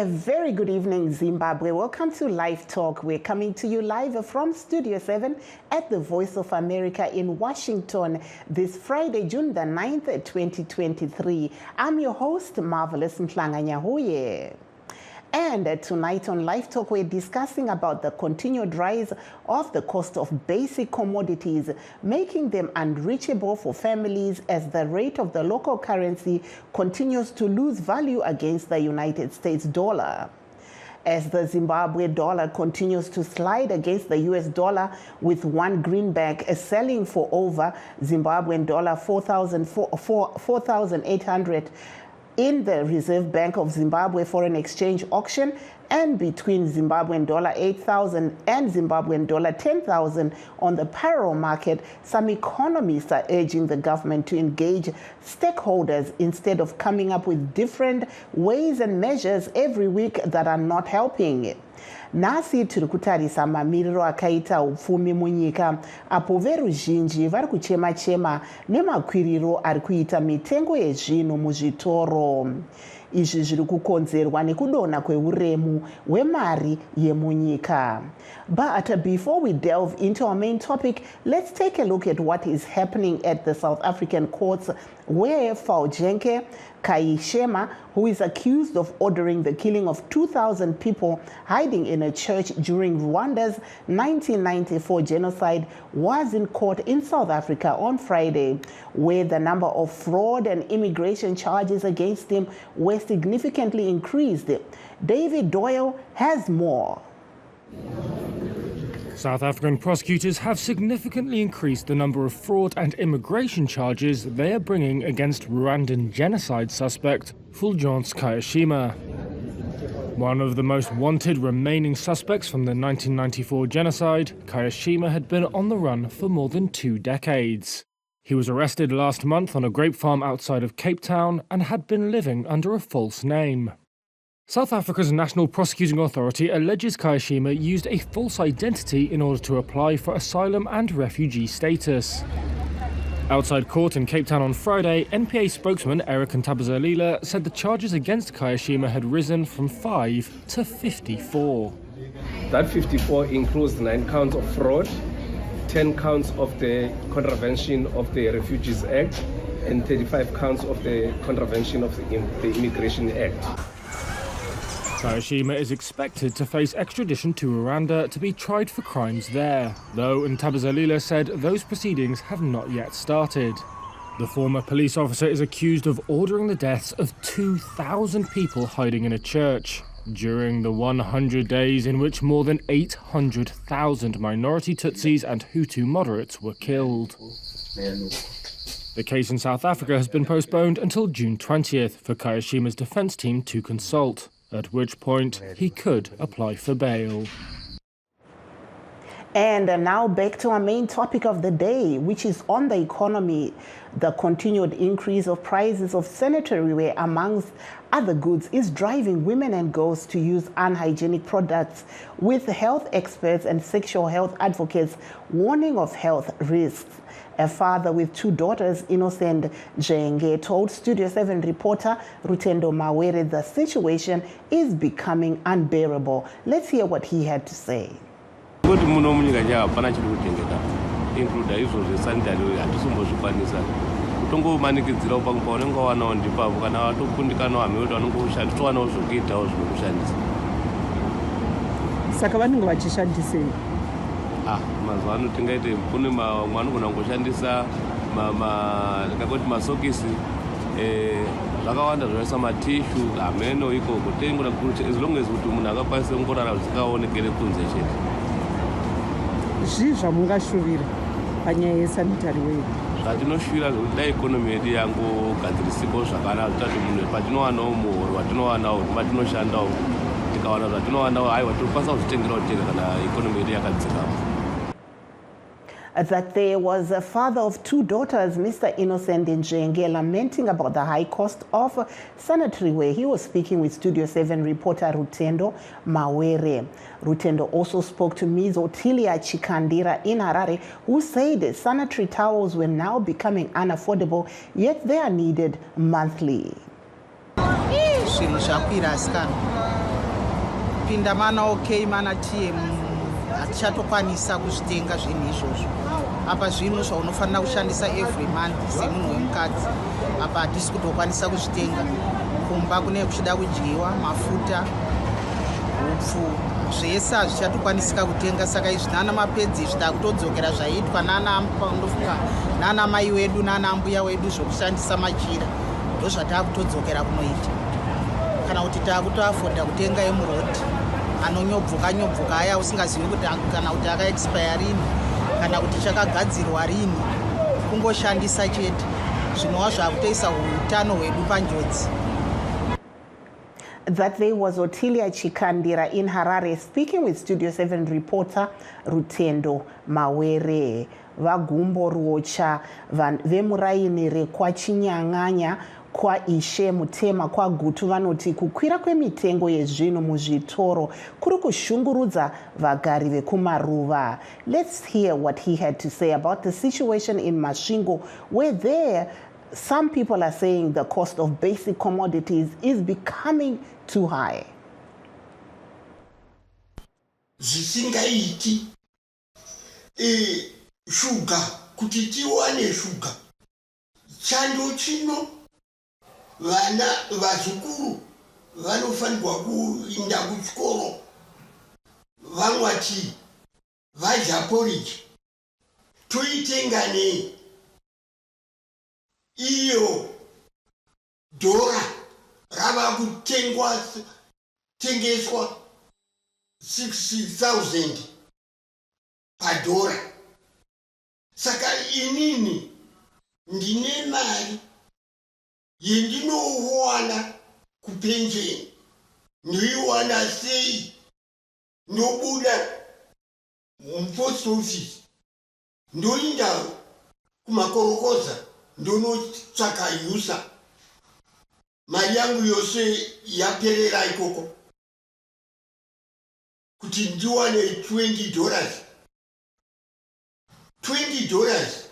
A very good evening, Zimbabwe. Welcome to LiveTalk. We're coming to you live from Studio 7 at the Voice of America in Washington this Friday, June the 9th, 2023. I'm your host, Marvelous Mhlanganyahuye. And tonight on LiveTalk, we're discussing about the continued rise of the cost of basic commodities, making them unreachable for families as the rate of the local currency continues to lose value against the United States dollar. As the Zimbabwe dollar continues to slide against the US dollar, with one greenback selling for over Zimbabwean dollar 4,800 in the Reserve Bank of Zimbabwe foreign exchange auction, and between Zimbabwean dollar 8,000 and Zimbabwean dollar 10,000 on the parallel market, some economists are urging the government to engage stakeholders instead of coming up with different ways and measures every week that are not helping. Nasi tiri kutarisa mamiriro akaita upfumi munyika apo veruzhinji vari kuchema-chema nemakwiriro ari kuita mitengo yezvinhu muzvitoro. Izvi zviri kukonzerwa nekudonha kweuremu hwemari yemunyika. But before we delve into our main topic, let's take a look at what is happening at the South African courts, where Faujenke Kayishema, who is accused of ordering the killing of 2,000 people hiding in a church during Rwanda's 1994 genocide, was in court in South Africa on Friday, where the number of fraud and immigration charges against him were significantly increased. David Doyle has more. South African prosecutors have significantly increased the number of fraud and immigration charges they are bringing against Rwandan genocide suspect Fulgence Kayishema. One of the most wanted remaining suspects from the 1994 genocide, Kayishema had been on the run for more than 2 decades. He was arrested last month on a grape farm outside of Cape Town and had been living under a false name. South Africa's National Prosecuting Authority alleges Kayishema used a false identity in order to apply for asylum and refugee status. Outside court in Cape Town on Friday, NPA spokesman Eric Ntabazalila said the charges against Kayishema had risen from 5 to 54. That 54 includes 9 counts of fraud, 10 counts of the contravention of the Refugees Act, and 35 counts of the contravention of the Immigration Act. Kayishema is expected to face extradition to Rwanda to be tried for crimes there, though Ntabazalila said those proceedings have not yet started. The former police officer is accused of ordering the deaths of 2,000 people hiding in a church during the 100 days in which more than 800,000 minority Tutsis and Hutu moderates were killed. The case in South Africa has been postponed until June 20th for Kayishema's defense team to consult, at which point he could apply for bail. And now back to our main topic of the day, which is on the economy. The continued increase of prices of sanitary ware, amongst other goods, is driving women and girls to use unhygienic products, with health experts and sexual health advocates warning of health risks. A father with 2 daughters, Innocent Jenge, told Studio 7 reporter Rutendo Mawere the situation is becoming unbearable. Let's hear what he had to say. Mazwano tingaite kune mwana kuna ngoshandisa masokisi zvakawanda zvinoisa matishu ameno iko kutengura kuti as long as kuti munhu akakwanisa kungorara zvisikaonekere kunze chete. Zvii zvamungashuvira panyaya yesanitary ware? Zvatinoshuvira kuti dai ikonomi yedu yangogadzirisikawo zvakanaka, tati munhu patinowanawo muhoro watinowanawo patinoshandawo tikawana zvatinowanawo haiwa tinokwanisa kuzvitengera kutenga kana ikonomi yedu yakadzikama. That there was a father of 2 daughters, Mr. Innocent Njenge, lamenting about the high cost of sanitary ware. He was speaking with Studio 7 reporter Rutendo Mawere. Rutendo also spoke to Ms. Otilia Chikandira in Harare, who said sanitary towels were now becoming unaffordable, yet they are needed monthly. tikapinda mana OK mana TM hatichatokwanisa kuzvitenga zvinhu izvozvo. Apa zvinhu zvaunofanira kushandisa every month semunhu wemukadzi. Apa hatisi kutokwanisa kuzvitenga. Kumba kune kuchida kudyiwa, mafuta, upfu, zvese hazvichatokwanisika kutenga. Saka izvi nana mapedzi izvi takutodzokera zvaiitwa nana pandofuka nana mai wedu nana mbuya wedu zvokushandisa machira. Ndozvatakutodzokera kunoita. Kana kuti takutoafonda kutenga emurodhi anonyobvuka aya usingazivi kuti kana kuti akaexpire rini kana kuti chakagadzirwa rini, kungoshandisa chete zvinova zvakutoisa utano hwedu panjodzi. That day was Otilia Chikandira in Harare speaking with Studio 7 reporter Rutendo Mawere. Vagumbo ruocha vemuraini rekwa chinyang'anya kwa ishe mutema kwa gutu vanoti kukwira kwemitengo yezvinhu muzvitoro kuri kushungurudza vagari vekumaruva. Let's hear what he had to say about the situation in Masvingo, where some people are saying the cost of basic commodities is becoming too high. Zisingaiti shuga kuti tiwane shuga chando chino vana vazukuru vanofanirwa kuinda kuchikoro vamwati vadya porridge toitenga nei iyo dhora rava kutengeswa 60,000 padhora. Saka inini ndine mari yendinowana kupensheni ndoiwana sei? Ndobuda mupost office ndoinda kumakorokoza ndonotsvaka yusa, mari yangu yose yaperera ikoko kuti ndiwane $20. $20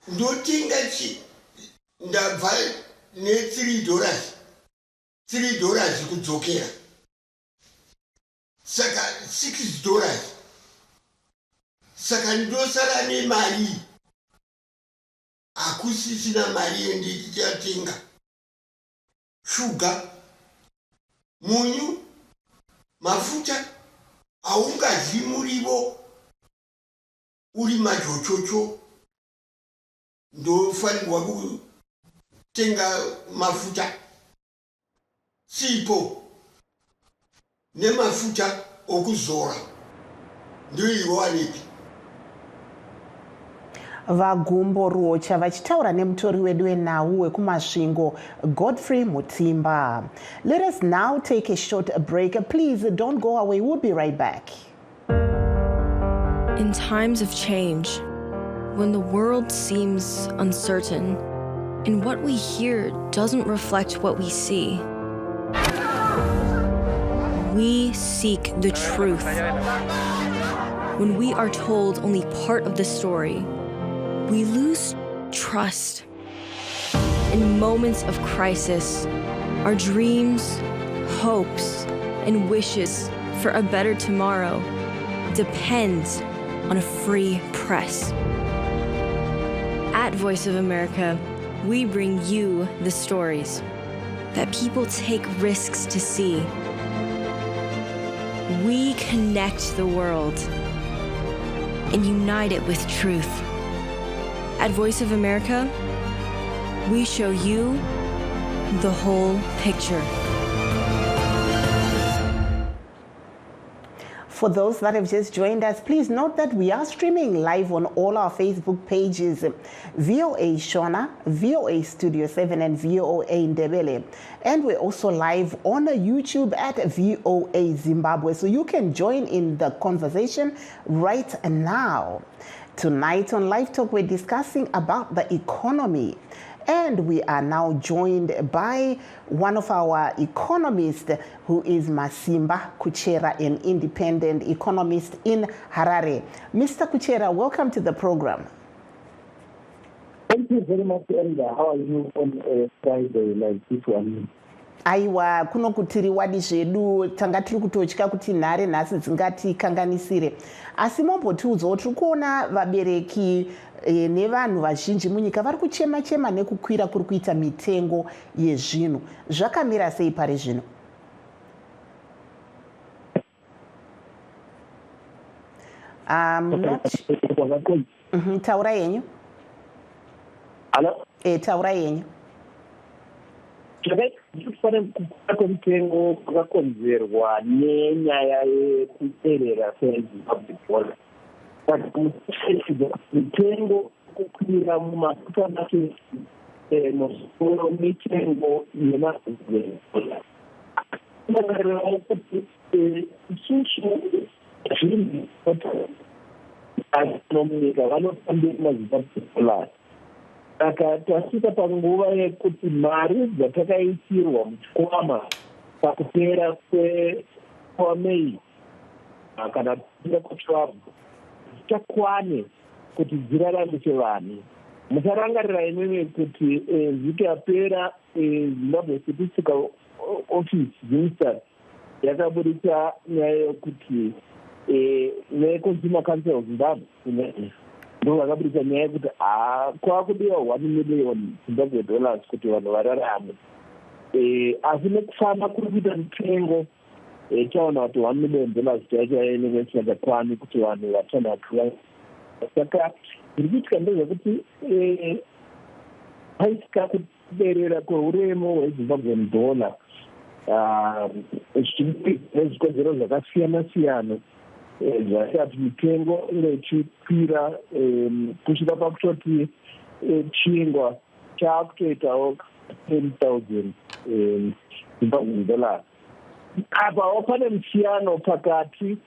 ndotenga ndabva $3 kudzokera, saka $6. Saka ndosara nemari, hakusisina mari yendichatenga shuga, munyu, mafuta. Haungadyi murivo uri majochocho, ndofanirwa kutenga mafuta sipo nemafuta okuzora ndoiwanepi. Vagumbo ruocha vachitaura nemutori wedu wenhau wekumasvingo Godfrey Mutimba. Let us now take a short break. Please don't go away. We'll be right back. In times of change, when the world seems uncertain and what we hear doesn't reflect what we see, we seek the truth. When we are told only part of the story, we lose trust. In moments of crisis, our dreams, hopes, and wishes for a better tomorrow depends on a free press. At Voice of America, we bring you the stories that people take risks to see. We connect the world and unite it with truth. At Voice of America, we show you the whole picture. For those that have just joined us, please note that we are streaming live on all our Facebook pages, VOA Shona, VOA Studio 7, and VOA Ndebele. And we're also live on YouTube at VOA Zimbabwe, so you can join in the conversation right now. Tonight on LiveTalk, we're discussing about the economy. And we are now joined by one of our economists, who is Masimba Kuchera, an independent economist in Harare. Mr. Kuchera, welcome to the program. Thank you very much, Elda. How are you on a Friday like this one? aiwa kuno kutiri wadi zvedu tanga tiri kutotya kuti nhare nhasi dzingatikanganisire, asi mombotiudzawo tiri kuona vabereki nevanhu vazhinji munyika vari kuchema-chema nekukwira kuri kuita mitengo yezvinhu. Zvakamira sei pari zvino? Taura yenyu. Taura yenyu. Zvakafanira kukwira kwemitengo kwakakonzerwa nenyaya yekuterera kweZimbabwe dollar. Mitengo kukwira mumasupamaketi muzvitoro mitengo yemaZimbabwe dollar. Tinotarirawo kuti isusu zvinhu munyika vanotambira maZimbabwe dollar. Saka tasvika panguva yekuti mari dzatakaitirwa muchikwama pakupera kwaMei kana kupera kwaTwelve dzichakwane kuti dziraramise vanhu. Musarangarira imweni kuti zvikapera Zimbabwe Statistical Office ZIMSTAT yakaburitsa nyaya yokuti neConsumer Council of Zimbabwe ndo vakaburitsa nyaya yekuti kwakudiwa 1 million Zimbabwe dollars kuti vanhu vararame. Asi nekufamba kuri kuita mitengo taona kuti 1 million dollars chaichainenge chisingakwani kuti vanhu vatanhatu. Saka zviri kuitika ndezvekuti paisika kuderera kweuremo hweZimbabwean dollar nezvikonzero zvakasiyana-siyana zvasati mitengo inge ichikwira kusvika pakutoti chingwa chaakutoitawo 10,000 Zimbabwean dollars. Apawo pane musiyano pakati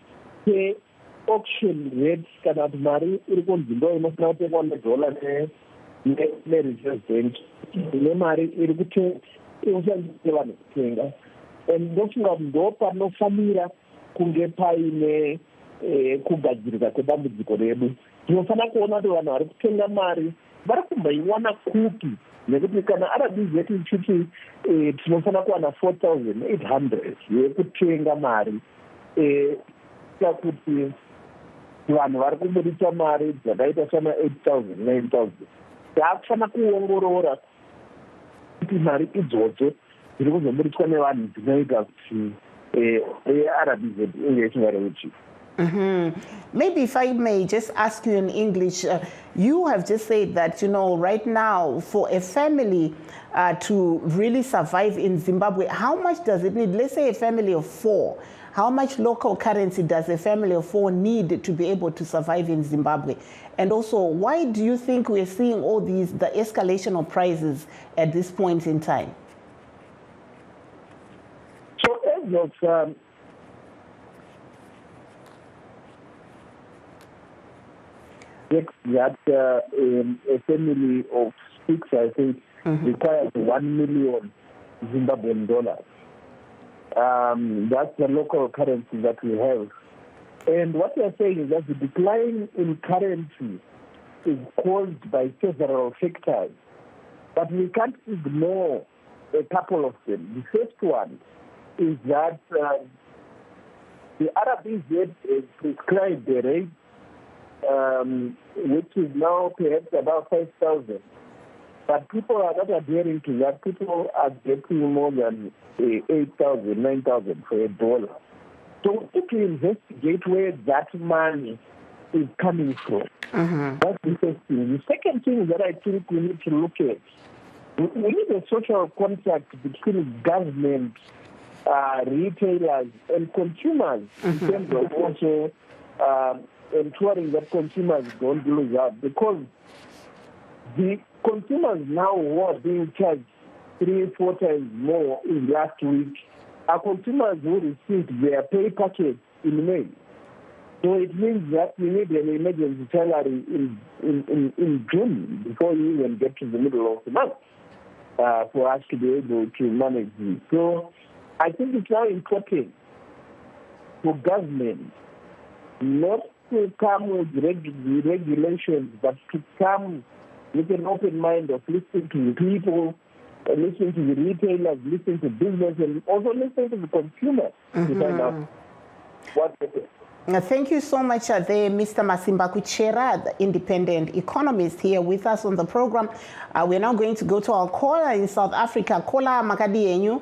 pe-auction rate kana kuti mari iri kunzi ndo inofanira kutengwa nedhola nereserve bank nemari iri kushandiswa vanhu kutenga. And ndofunga kuti ndo panofanira kunge paine kugadzirika kwedambudziko redu. Tinofanira kuona kuti vanhu vari kutenga mari vari kumboiwana kupi, nekuti kana RBZ ichiti tinofanira kuwana 4,800 yekutenga mari kuti vanhu vari kuburitsa mari dzakaita sana 8,000 9,000 taakufanira kuongorora kuti mari idzodzo dziri kuzoburitswa nevanhu dzinoita kuti RBZ inge isingareuchi. Maybe if I may just ask you in English, you have just said that, right now for a family to really survive in Zimbabwe, how much does it need? Let's say a family of 4. How much local currency does a family of 4 need to be able to survive in Zimbabwe? And also, why do you think we're seeing all the escalation of prices at this point in time? So as of that a family of 6, I think, requires 1 million Zimbabwean dollars. That's the local currency that we have. And what we are saying is that the decline in currency is caused by several factors. But we can't ignore a couple of them. The first one is that the RBZ has prescribed a rate which is now perhaps about 5,000. But people are not adhering to that. People are getting more than 8,000, 9,000 for a dollar. So we need to investigate where that money is coming from. That's the first thing. The second thing that I think we need to look at, we need a social contract between government, retailers, and consumers in terms of also ensuring that consumers don't lose out, because the consumers now who are being charged 3-4 times more in last week are consumers who received their pay package in May. So it means that we need an emergency salary in June before you even get to the middle of the month for us to be able to manage this. So I think it's now important for government not to come with regulations, but to come with an open mind of listening to the people listening to the retailers, listening to business, and also listening to the consumers to find out what it is. Thank you so much, there, Mr. Masimba Kuchera, the independent economist here with us on the program. We're now going to go to our caller in South Africa. Caller Makadi Enyu.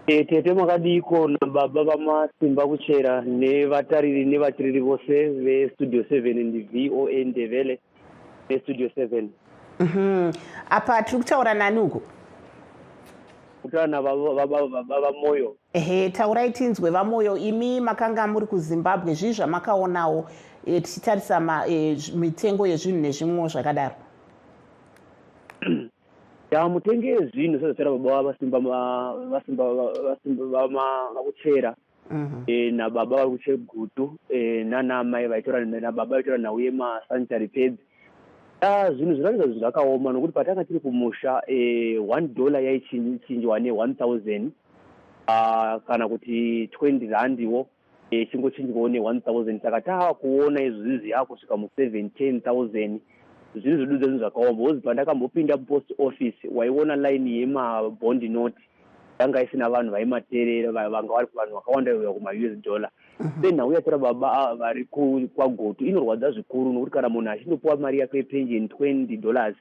Tete makadiko na baba Masimba Kuchera ne vatariri ne vatiriri vose ve Studio 7 in the VOA Ndebele ve Studio 7. Apa tiri kutaura nanuko? Kutaura baba Moyo. Taurai tinzwe vamoyo, imi makanga muri kuZimbabwe zvii zvamakaonawo tichitarisa mitengo yezvinhu nezvimwewo zvakadaro? Mutengo yezvinhu sezvatara baba vasimba vakuchera nababa vari kuchera gutu nanamai nababa vaitora nhau yemasanitary pads. Zvinhu zvinoratidza kuti zvakaoma nokuti patanga tiri kumusha $1 yaichinjwa ne1000 kana kuti 20 randiwo chingochinjwawo ne1000. Saka taakuona izvozvi yakusvika mu7-10,000. Zvinhu zvodudza zvinhu zvakaoma. Wozi pandakambopinda mupost office waiona line yemabond note yanga isina vanhu vaimateerera, vanga vari vanhu vakawanda uya kuma-US$. Senhau yatora baba vari kwagoto inorwadza zvikuru nokuti kana munhu achindopuwa mari yake yepension $20,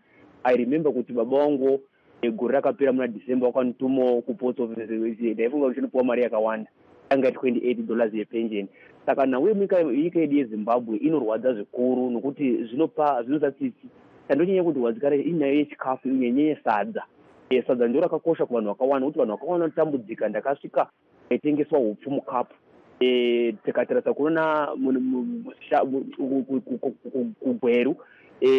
I remember kuti baba wangu gore rakapera muna December wakanitumawo kupost office ndaifunga kuti chinopuwa mari yakawanda yanga $28 yepension. Saka nhau yenyika yedu yeZimbabwe inorwadza zvikuru nokuti zvinopa tsitsi. Tandonyanya kuti wadzikare inyaya yechikafu inyanya sadza. Sadza ndio rakakosha kuvanhu vakawanda nokuti vanhu vakawanda vanotambudzika. Ndakasvika aitengeswa hupfu mukapu. Tikatarisa kuona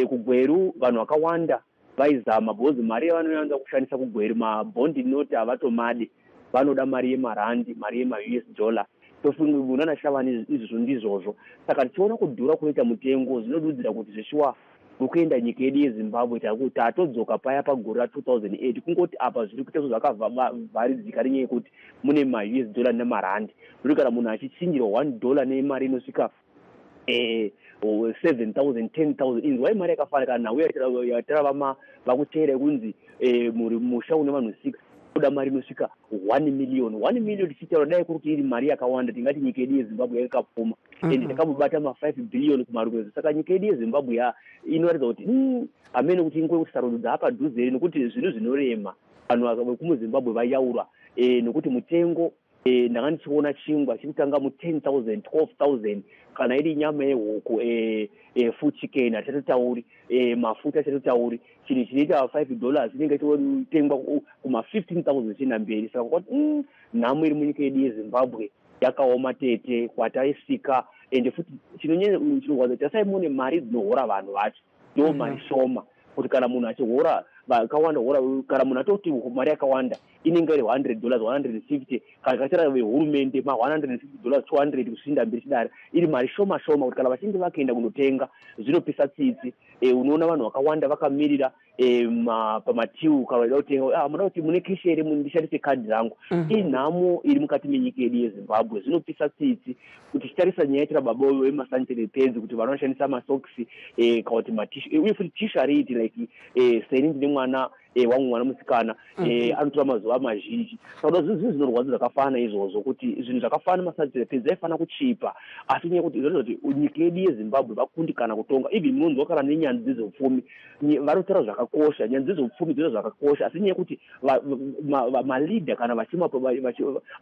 kugweru vanhu vakawanda vaizama bhozi mari yavanowanza kushandisa kugweru mabondi note havatomade, vanoda mari yemarandi, mari yema-US$. Tofunga munana shavani izvo ndizvozvo. Saka tichiona kudhura kunoita mutengo zvinodudzira kuti zvishuwa ukuenda nyika yedu yeZimbabwe tatodzoka paya pagore ra2008 kungoti apa zviri kuita zvakavharidzika nenyaya yekuti mune ma-US$ nemarandi. Zviri kana munhu achichinjirwa $1 nemari inosvika 7,000 10,000 inzwa mari yakafana. Kana nhau yatara vakuteera kunzi musha une vanhu 6 kuda mari inosvika 1 million. 1 million tichitaura dai kuti iri mari yakawanda tingati nyika yedu yeZimbabwe yakapfuma. And takambobata ma5 billion kumarumwedzo. Saka nyika yedu yeZimbabwe inoratidza kuti amene kuti ingwe kuti sarudza apa dhuze nokuti zvinhu zvinorema vanhu vekumuZimbabwe vayaura nokuti mutengo ndanga ndichiona chingwa chirikutanga mu10,000 12,000 kana iri nyama yehuku food chicken hatatotauri mafuta hatatotauri chinhu chinoita $5 chinenge chitotengwa kuma15,000 china mberi. Saka kwati nhamo iri munyika yedu yeZimbabwe yakaoma tete kwataisvika. Ende futi chinorwadza tasaimone mari dzinohora vanhu vacho ndo mari shoma kuti kana munhu achihora vakawanda kana munhu atoti mari yakawanda inenge iri $100 $150 kana kachira vehurumende ma$150 $200 kusvinda mberi chidare iri mari shoma kuti kana vachinge vakaenda kunotenga zvinopisa tsitsi. Unoona vanhu vakawanda vakamirira pamatiu kana vaida kutenga muda kuti mune keshi here ndishandise kadhi rangu. Inhamo iri mukati menyika yedu yeZimbabwe zvinopisa tsitsi kuti tichitarisa nyaya yatira baba wemasanitary pads kuti vanhu vanoshandisa masokisi kana kuti matishu uye futi tishu ariiti like seni ndine mwana wangu mwana musikana anotora mazuva mazhinji. Saka zvinhu zvinorwadza zvakafana izvozvo kuti zvinhu zvakafana masanitary pads aifana kuchipa asi nyaya kuti izvozvo kuti nyika yedu yeZimbabwe vakundikana kutonga. Even munonzwa kana nenyanzvi dzezveupfumi vanotaura zvakakosha, nyanzvi dzezveupfumi dzino zvakakosha asi nyaya kuti maleader kana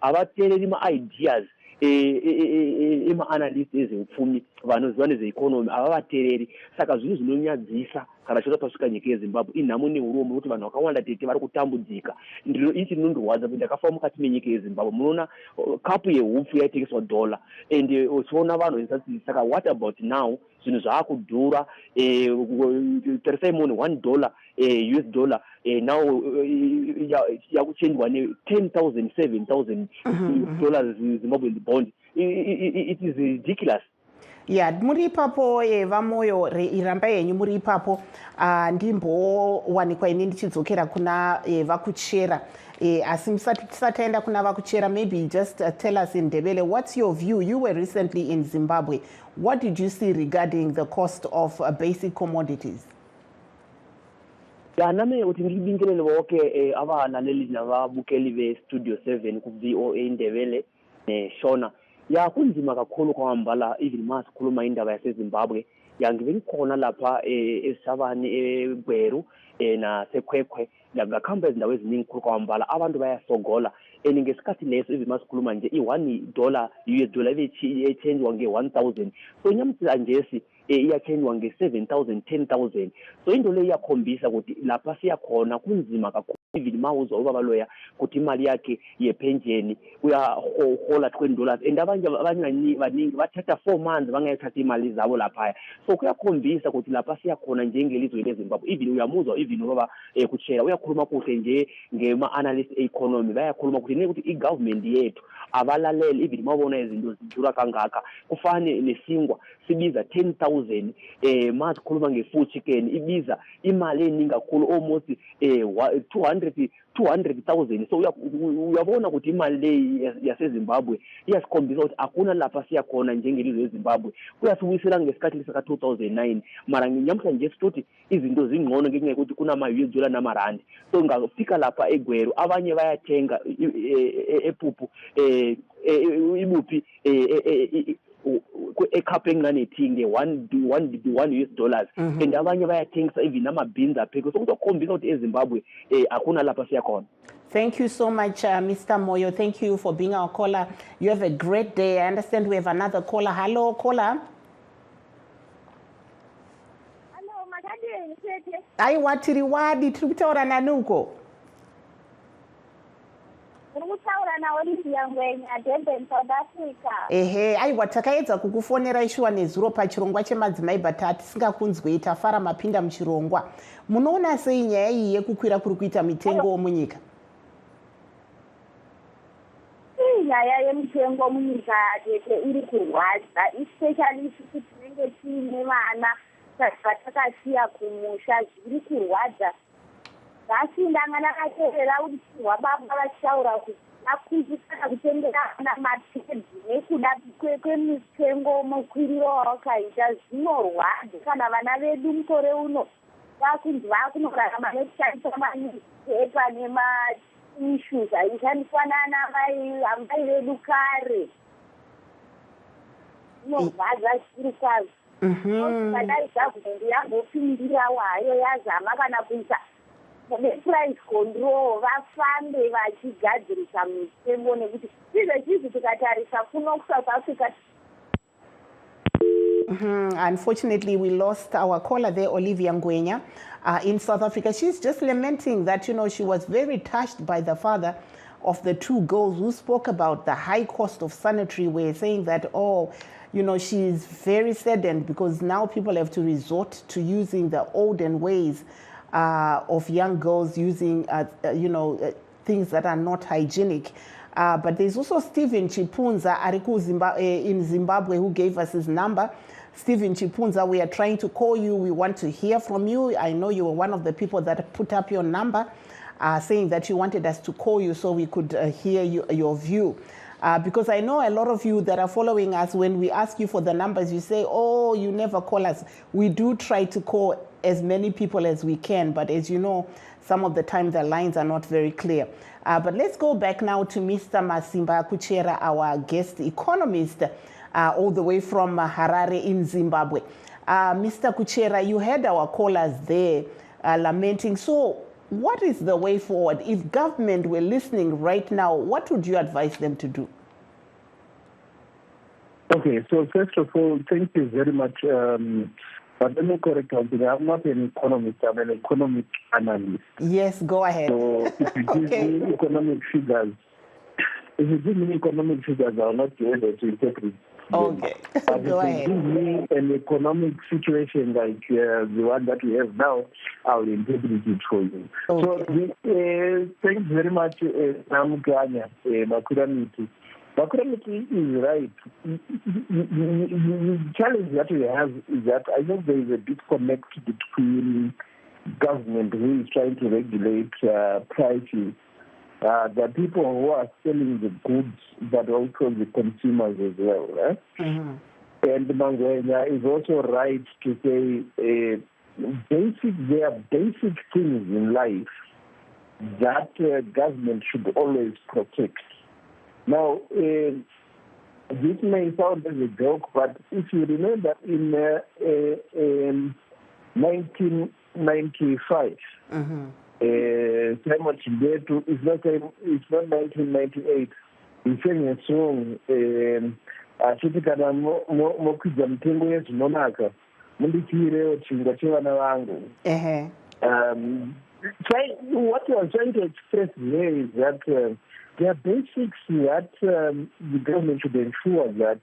havateereri maideas ema-analyst ezveupfumi vanoziva nezveeconomy havavateereri. Saka zvinhu zvinonyadzisa kana chota pasvika nyika yeZimbabwe inhamo neurombo kuti vanhu vakawanda tete vari kutambudzika. Ichi rinondorwadza kuti ndakafa mukati menyika yeZimbabwe munoona kapu yehupfu yaitengeswa $1 ende uchiona vanhu veisati. Saka what about now zvinhu zvaakudhura tarisai muone $1 US$, now yakuchenjwa ne10,000 $7,000 Zimbabwean bond. It is ridiculous. Muri ipapo vamoyo iramba yenyu muri ipapo ndimbowanikwa ini ndichidzokera kuna vakuchera asi tisati aenda kuna vakuchera, maybe just tell us in Ndebele, what's your view? You were recently in Zimbabwe. What did you see regarding the cost of basic commodities? nami uthi ngibingelele bonke abalaleli nababukeli be-Studio 7 ku-VOA Indebele Shona. Ya kunzima kakhulu kwamambala even masikhuluma indaba yaseZimbabwe. Ya ngibe ngikhona lapha eShabani eGweru naseKwekwwe ngakhamba ezindawo eziningi khulu kwamambala abantu bayasogola ngesikhathi leso even masikhuluma nje $1 US dollar echangewa nge-1000 so nyamhla njesi iyachangewa nge-7,000 10,000 so into le iyakhombisa ukuthi lapha siyakhona kunzima kakhulu even mawuzwa ubaba loya ukuthi imali yakhe yepensheni uyahola $20 and abanye baningi bathatha 4 months bangayithatha imali zabo lapha so kuyakhombisa ukuthi lapha siyakhona njengelizwe leZimbabwe even uyamuzwa even ubaba kuchela uyakhuluma kuhle nje ngema-analyst economy bayakhuluma ukuthi i-government yethu abalaleli even mabona izinto zidura kangaka kufane nesingwa sibiza 10,000 masikhuluma nge-food chicken ibiza imali eningi kakhulu almost 200,000 so uyabona ukuthi imali le yaseZimbabwe iyasikhombisa ukuthi akuna lapha siyakhona njengelizwe leZimbabwe kuyasibuyisela ngesikhathi sika-2009 mara nyamhlanje sithi izinto zingcono ngenxa yokuthi kunama-US dollar namarandi so ngafika lapha eGweru abanye bayathenga epuphu ibuphi ekhaphe encane ethinge $1 US dollars and abanye bayathengisa even ama-beans aphekwe so kuzokhombisa ukuthi eZimbabwe akuna lapha siyakhona. Thank you so much, Mr. Moyo. Thank you for being our caller. You have a great day. I understand we have another caller. Hello, caller. Hello, Makadeni. Aiwa tiri wadi tiri kutaura nani uko? Kutaura na Olivia Ngwenya, Durban, South Africa. Aiwa takaedza kukufonera ishuwa nezuro pachirongwa chemadzimai but tisingakunzwi tafara mapinda muchirongwa. Munoona sei nyaya iyi yekukwira kuri kuita mitengo munyika? Nyaya yemitengo munyika tete iri kurwadza especially sisi tinenge tiine vana vatakasiya kumusha zviri kurwadza. Asi ndanga ndakateerera kuti wababa vachitaura kuti vakunzikana kutengera vana mapedzi nekuda kwemitengo mukwiriro wawakaita zvinorwadza kana vana vedu mukore uno vakunzi vakunorarama nekushandisa manewspaper nema-issues aishandiswa naamai vedu kare zvinorwadza zvikuru kwazvo. Kadai gavhumendi yambopindirawo hayo yazama kana kuisa price control vafambe vachigadzirisa mitengo nekuti izvezvizvi tikatarisa kuno kuSouth Africa. Unfortunately, we lost our caller there, Olivia Ngwenya, in South Africa. She's just lamenting that, she was very touched by the father of the 2 girls who spoke about the high cost of sanitary ware, saying that, she's very saddened because now people have to resort to using the olden ways of young girls using, things that are not hygienic. But there's also Stephen Chipunza in Zimbabwe who gave us his number. Stephen Chipunza, we are trying to call you. We want to hear from you. I know you were one of the people that put up your number saying that you wanted us to call you so we could hear your view. Because I know a lot of you that are following us, when we ask you for the numbers, you say, oh, you never call us. We do try to call as many people as we can, but as you know, some of the time the lines are not very clear. But let's go back now to Mr. Masimba Kuchera, our guest economist, all the way from Harare in Zimbabwe. Mr. Kuchera, you heard our callers there lamenting. So what is the way forward? If government were listening right now, what would you advise them to do? Okay, so first of all, thank you very much. But let me correct something. I'm not an economist. I'm an economic analyst. Yes, go ahead. So if you give me economic figures, I will not be able to interpret. Okay, but go ahead. If you give me an economic situation like the one that we have now, I will interpret it for you. Okay. So thanks very much, Namukanya, Makuramiti. Makuramiti is right. The challenge that we have is that I think there is a disconnect between government who is trying to regulate prices, the people who are selling the goods, but also the consumers as well. And Mangwenya is also right to say there are basic things in life that government should always protect. Now, this may sound as a joke, but if you remember in 1995, Simon Chibetu, it's not 1998, he sang a song, achitikana mokwidza mutengo yezvinonaka mundichiirewo chingwa chevana vangu. What I was trying to express there is that there are basics that the government should ensure that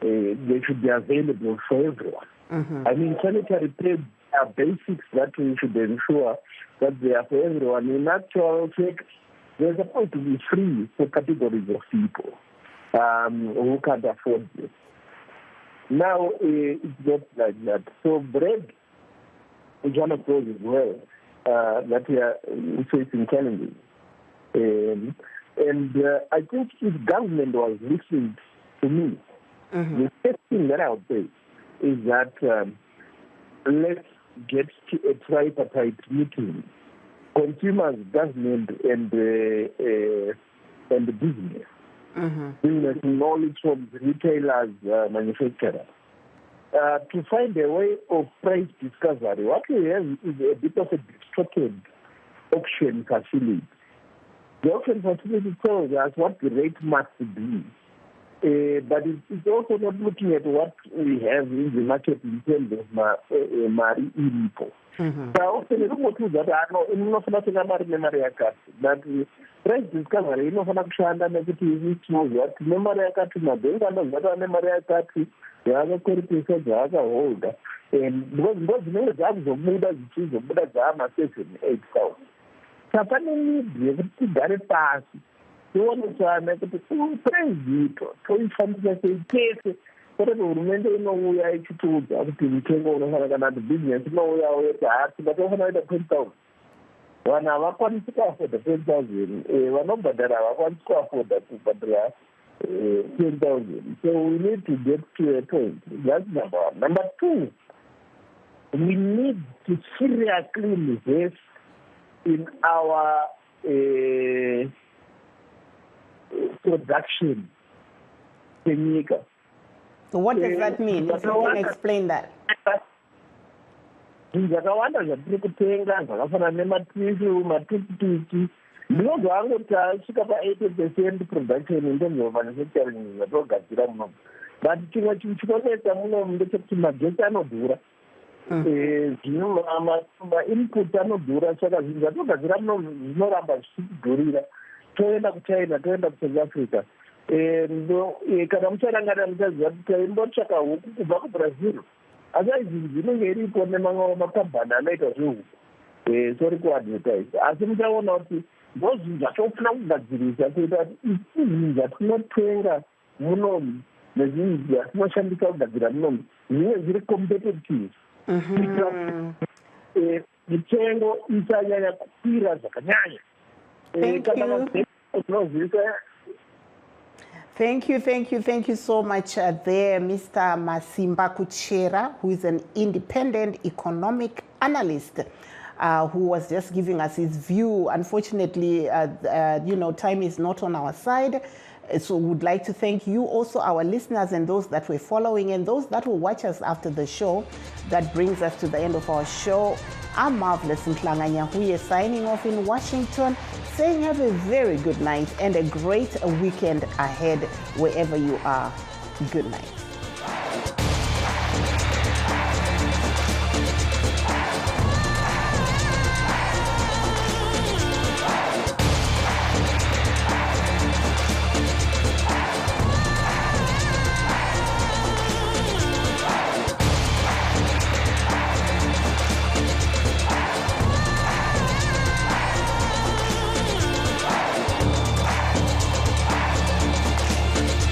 they should be available for everyone. I mean, sanitary pads are basics that we should ensure that they are for everyone. In actual fact, they're supposed to be free for categories of people who can't afford this. Now, it's not like that. So bread is one of those as well that we are facing challenges. And I think if government was listening to me, the first thing that I would say is that let's get to a tripartite meeting: consumers, government, and the business. Business in all its forms, retailers, manufacturers. To find a way of price discovery. What we have is a bit of a distorted auction facility. The auction facility tells us what the rate must be, but it's also not looking at what we have in the market in terms of mari iripo. Often that but price discovery inofana kushanda nekuti inozi kuti nemari yakati mabhengi anozata ane mari yakati yaakakorepesa dzaakaholda because dzinenge dzakuzobuda dzichizobuda dzaama 7,000-8,000. Pane need yekuti tigare pasi tionesana kuti price ito toifambisa sei tese, kwete hurumende inouya ichitiudza kuti mitengo unofana kana kuti business inouyawo yoti hatinga tofana kuita 10,000. Vanhu havakwanisi kuafoda 10,000, vanobhadhara havakwanisi kuafoda kubhadhara 10,000. So we need to get to a point. That's number one. Number two, we need to seriously invest in our production technique. So what does that mean? If you can explain that. Zvakawanda zvatiri kutenga zvakafanana nematishu, matukutuki, ndinobva angoti asvika pa80% production in terms of manufacturing zvatogadzira munomu. But chimwe chinhu chinonetsa munomu ndechekuti magetsi anodhura. Ma-input anodhura, saka zvinhu zvatogadzira munomu zvinoramba zvichidhurira. Toenda kuchina, toenda kuSouth Africa. Kana mucharangarira muchaziva kuti taimbotsvaka huku kubva kuBrazil. Asi izvi zvinenge iripo nemamwe makambani anoita zvehuku, sori kuadvertise. Asi muchaona kuti ndozvinhu zvatofuna kugadzirisa kuita kuti izvi zvatinotenga munomu nezvinhu zvatinoshandisa kugadzira munomu zvinenge zviri competitive. Mitengo isanyanya kukwira zvakanyanya. Thank you so much there, Mr. Masimba Kuchera, who is an independent economic analyst, who was just giving us his view. Unfortunately, time is not on our side. So we would like to thank you also, our listeners, and those that were following and those that will watch us after the show. That brings us to the end of our show. I'm Marvelous Mhlanga Nyahuye signing off in Washington, saying have a very good night and a great weekend ahead wherever you are. Good night.